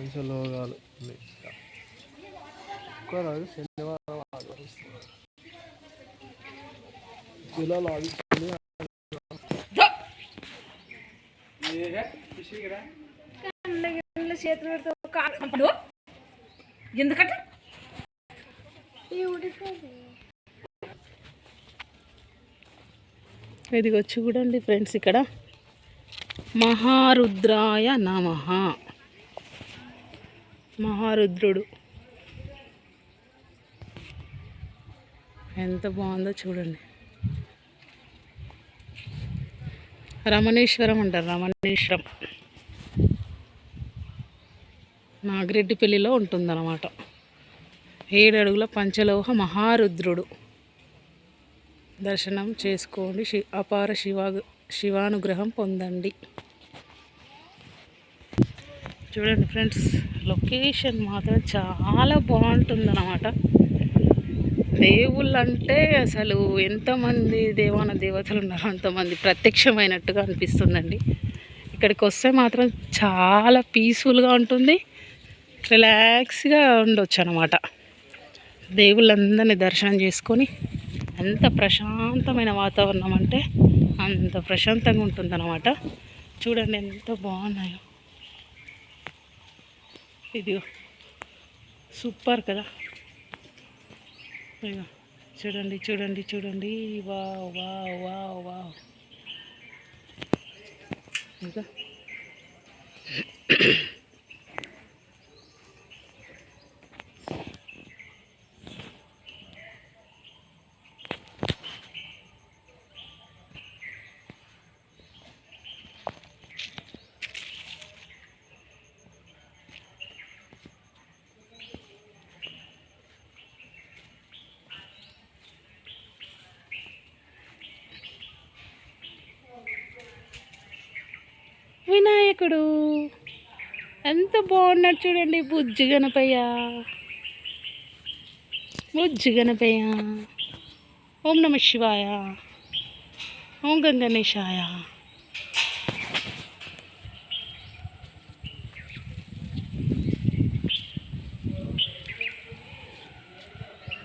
పంచలోగాలు ఒక్కరోజు శనివారం జిల్లాలో చేతులు ఎందుకంటే ఇది వచ్చి చూడండి ఫ్రెండ్స్, ఇక్కడ మహారుద్రాయ నమః. మహారుద్రుడు ఎంత బాగుందో చూడండి. రమణేశ్వరం అంటారు, రమణేశ్వరం నాగిరెడ్డిపల్లిలో ఉంటుందన్నమాట. 7 అడుగుల పంచలోహ మహారుద్రుడు దర్శనం చేసుకోండి, అపార శివానుగ్రహం పొందండి. చూడండి ఫ్రెండ్స్, లొకేషన్ మాత్రం చాలా బాగుంటుందన్నమాట. దేవుళ్ళు అంటే అసలు ఎంతమంది దేవాన దేవతలు ఉన్నారో అంతమంది ప్రత్యక్షమైనట్టుగా అనిపిస్తుందండి. ఇక్కడికి వస్తే మాత్రం చాలా పీస్ఫుల్గా ఉంటుంది, రిలాక్స్గా ఉండొచ్చు అన్నమాట. దేవుళ్ళందరినీ దర్శనం చేసుకొని ఎంత ప్రశాంతమైన వాతావరణం అంటే అంత ప్రశాంతంగా ఉంటుందన్నమాట. చూడండి ఎంత బాగున్నాయో, ఇది సూపర్ కదా. చూడండి చూడండి చూడండి, వావ్ వావ్ వావ్ వావ్. ఇంకా వినాయకుడు ఎంత బాగున్నాడు చూడండి. బుజ్జి గణపయ్య, బుజ్జి గణపయ్య. ఓం నమ శివాయ, ఓం గంగణేశాయ.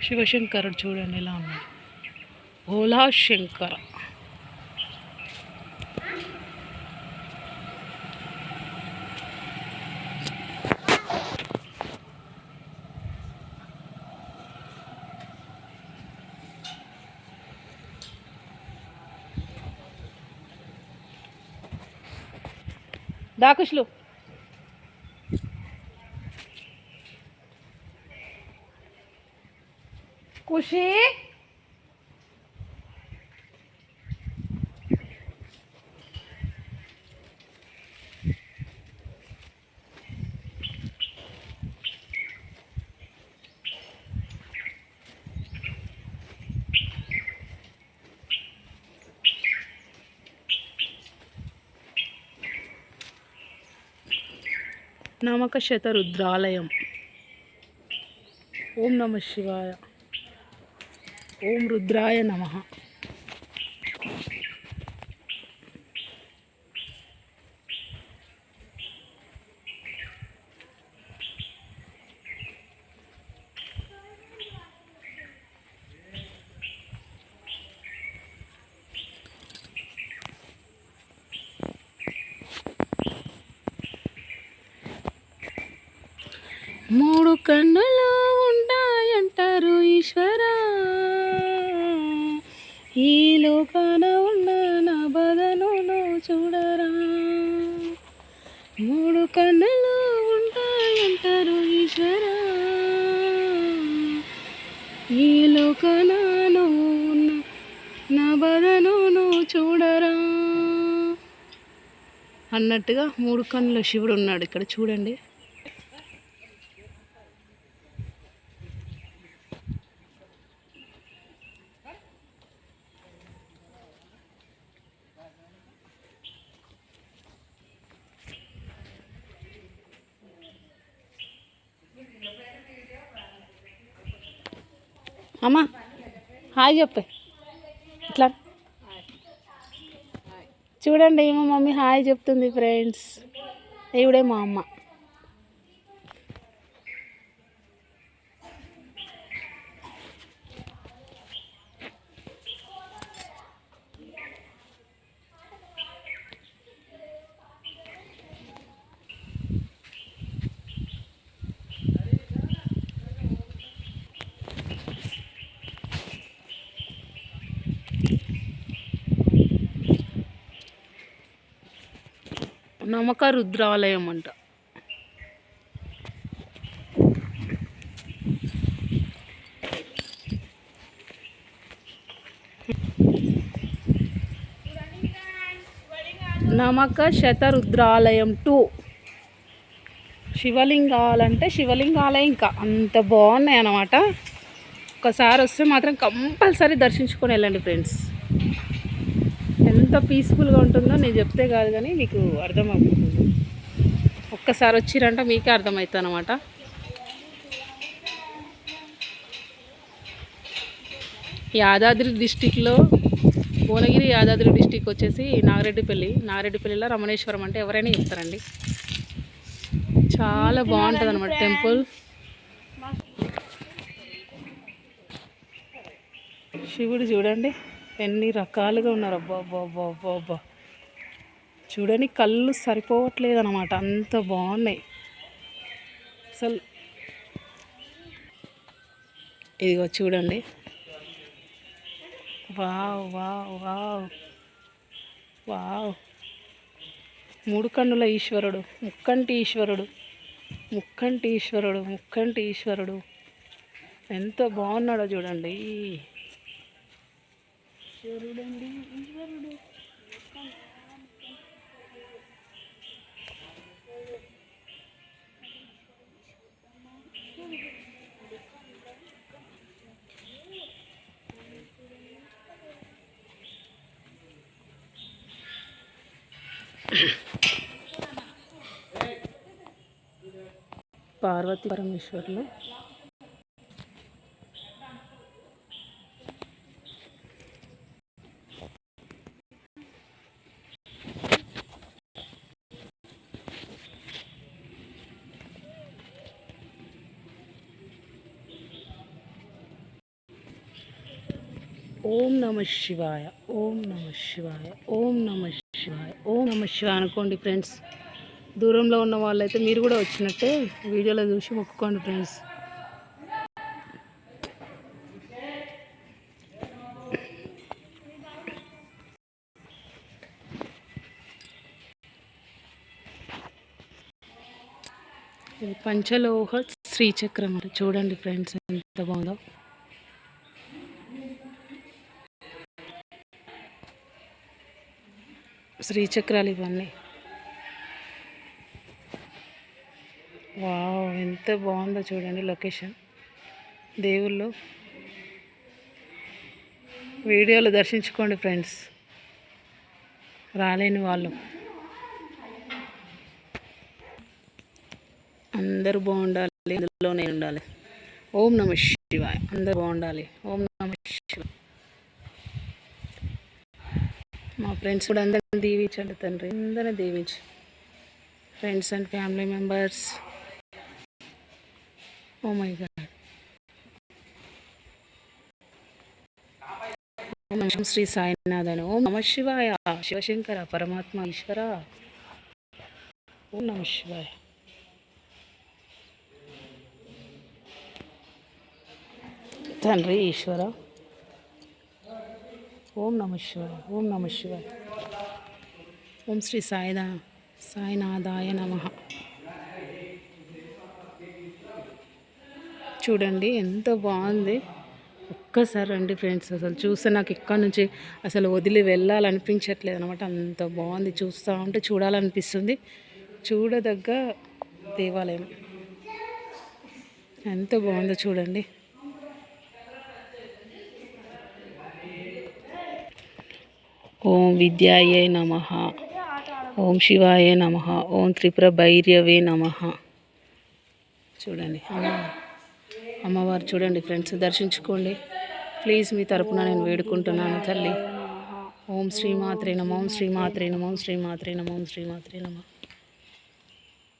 శివశంకరుడు చూడండి ఎలా ఉన్నాడు, భోలా శంకర. దాకుష్లు ఖుషి నమకశత రుద్రాలయం. ఓం నమ శివాయ, ఓం రుద్రాయ నమః. మూడు కన్నులు ఉంటాయంటారు ఈశ్వరా, ఈ లోకాన ఉన్న నా బదను చూడరా. మూడు కన్నులు ఉంటాయంటారు ఈశ్వరా, ఈ లోకాన ఉన్న నా బదను చూడరా అన్నట్టుగా 3 కన్నుల శివుడు ఉన్నాడు ఇక్కడ చూడండి. అమ్మా హాయ్ చెప్పే, ఇట్లా చూడండి మా మమ్మీ హాయ్ చెప్తుంది ఫ్రెండ్స్. ఇవిడే మా అమ్మ. నమక రుద్రాలయం అంట. నమక శతరుద్రాలయం 2 శివలింగాలంటే శివలింగాలయం ఇంకా అంత బాగున్నాయి అన్నమాట. ఒకసారి వస్తే మాత్రం కంపల్సరీ దర్శించుకొని వెళ్ళండి ఫ్రెండ్స్. ఎంత పీస్ఫుల్గా ఉంటుందో నేను చెప్తే కాదు కానీ మీకు అర్థమవుతుంది. ఒక్కసారి వచ్చిరంటే మీకే అర్థమవుతుంది అన్నమాట. యాదాద్రి డిస్టిక్లో భువనగిరి యాదాద్రి డిస్టిక్ వచ్చేసి నాగిరెడ్డిపల్లిలో రమణేశ్వరం అంటే ఎవరైనా చెప్తారండి. చాలా బాగుంటుంది అన్నమాట టెంపుల్. శివుడు చూడండి ఎన్ని రకాలుగా ఉన్నారు. అబ్బా అబ్బా అబ్బా అబ్బా అబ్బా చూడండి, కళ్ళు సరిపోవట్లేదు అన్నమాట, అంత బాగున్నాయి అసలు. ఇదిగో చూడండి, వావ్ వావ్ వావ్ వావ్. 3 కన్నుల ఈశ్వరుడు, ముక్కంటి ఈశ్వరుడు ఎంత బాగున్నాడో చూడండి. ఈశ్వరుడు పార్వతీ పరమేశ్వరులు. ఓం నమ శివాయ, ఓం నమ శివాయ, ఓం నమ శివాయ, ఓం నమ శివాయ అనుకోండి ఫ్రెండ్స్. దూరంలో ఉన్న వాళ్ళైతే మీరు కూడా వచ్చినట్టే వీడియోలో చూసి మొక్కుకోండి ఫ్రెండ్స్. ఇది పంచలోహ శ్రీచక్రం చూడండి ఫ్రెండ్స్ ఎంత బాగుందో. శ్రీచక్రాలు ఇవన్నీ. వావ్ ఎంత బాగుందో చూడండి లొకేషన్. దేవుళ్ళు వీడియోలో దర్శించుకోండి ఫ్రెండ్స్, రాలేని వాళ్ళు. అందరూ బాగుండాలి, ఇందులోనే ఉండాలి. ఓం నమ శివాయ. అందరూ బాగుండాలి. ఓం నమ శివాయ. మా ఫ్రెండ్స్ కూడా అందరిని దీవించండి తండ్రి, అందరిని దీవించి. Friends and family members. Oh my god. ఓం నమః శ్రీ సాయినాథన్. ఓం నమ శివాయ. శివశంకర పరమాత్మ ఈశ్వర. ఓం నమ శివాయ. తండ్రి ఈశ్వర. ఓం నమ శివాయ, ఓం నమ శివాయ. ఓం శ్రీ సాయినాథాయ నమః. చూడండి ఎంత బాగుంది. ఒక్కసారి రండి ఫ్రెండ్స్. అసలు చూస్తే నాకు ఇక్కడ నుంచి అసలు వదిలి వెళ్ళాలనిపించట్లేదు అనమాట, అంత బాగుంది. చూస్తూ ఉంటే చూడాలనిపిస్తుంది. చూడదగ్గ దేవాలయం ఎంత బాగుందో చూడండి. ఓం విద్యాయే నమః, ఓం శివాయ నమః, ఓం త్రిపుర భైరవే నమః. చూడండి అమ్మవారు చూడండి ఫ్రెండ్స్, దర్శించుకోండి ప్లీజ్. మీ తరపున నేను వేడుకుంటున్నాను తల్లి. ఓం శ్రీమాత్రే నమః, ఓం శ్రీమాత్రే నమః, ఓం శ్రీమాత్రే నమః, ఓం శ్రీమాత్రే నమః.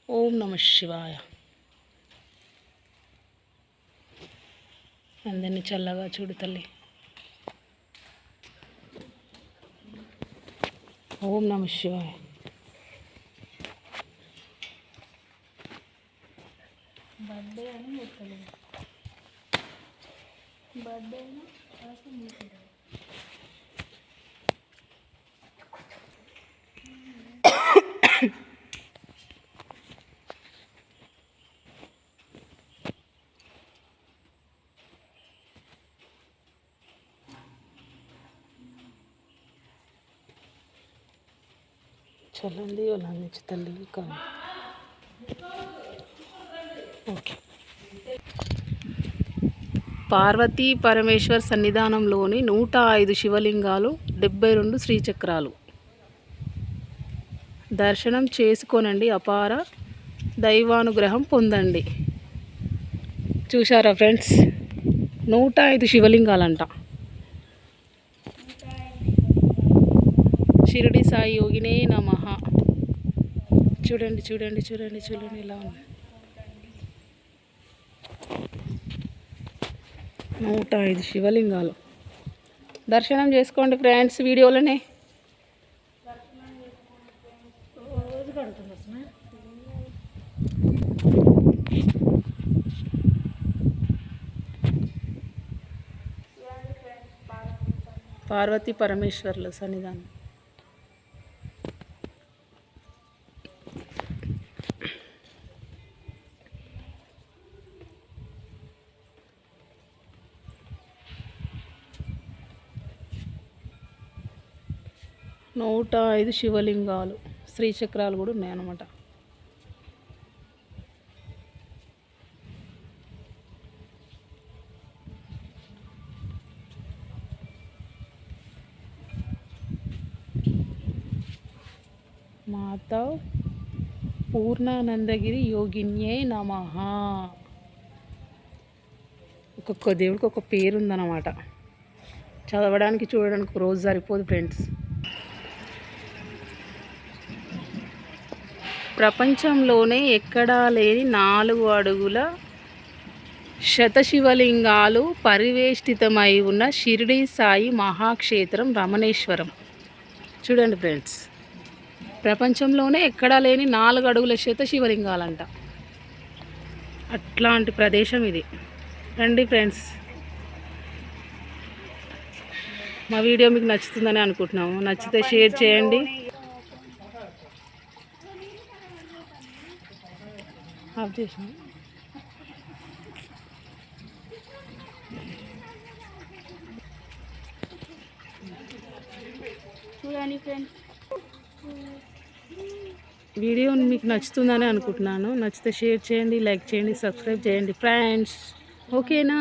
ఓం నమ శివాయ. అందరినీ చల్లగా చూడు తల్లి. ఓం నమ శివాయ. బర్త్డే అని చెప్పలేదు, బర్త్డే చల్లండి వాళ్ళ నుంచి తల్లి కానీ ఓకే. పార్వతీ పరమేశ్వర్ సన్నిధానంలోని 105 శివలింగాలు, 72 శ్రీచక్రాలు దర్శనం చేసుకోనండి, అపార దైవానుగ్రహం పొందండి. చూశారా ఫ్రెండ్స్, 105 శివలింగాలంట. షిరిడి సాయి యోగినే నమః. చూడండి చూడండి చూడండి చూడండి ఇలా ఉంది. 105 శివలింగాలు దర్శనం చేసుకోండి ఫ్రెండ్స్. వీడియోలోనే పార్వతీ పరమేశ్వర్ల సన్నిధానం. నూట 5 శివలింగాలు, శ్రీచక్రాలు కూడా ఉన్నాయన్నమాట. మాతా పూర్ణానందగిరి యోగిన్యే నమః. ఒక్కొక్క దేవుడికి ఒక పేరు ఉందన్నమాట. చదవడానికి చూడడానికి ఒక రోజు సరిపోదు ఫ్రెండ్స్. ప్రపంచంలోనే ఎక్కడా లేని 4 అడుగుల శతశివలింగాలు పరివేష్టితమై ఉన్న షిరిడి సాయి మహాక్షేత్రం రమణేశ్వరం. చూడండి ఫ్రెండ్స్, ప్రపంచంలోనే ఎక్కడా లేని 4 అడుగుల శతశివలింగాలంట. అట్లాంటి ప్రదేశం ఇది. రండి ఫ్రెండ్స్, మా వీడియో మీకు నచ్చుతుందని అనుకుంటున్నాము. నచ్చితే షేర్ చేయండి. ఆఫ్ చేసిన చూడండి ఫ్రెండ్స్, వీడియో మీకు నచ్చుతుందని అనుకుంటున్నాను. నచ్చితే షేర్ చేయండి, లైక్ చేయండి, సబ్స్క్రైబ్ చేయండి ఫ్రెండ్స్. ఓకేనా?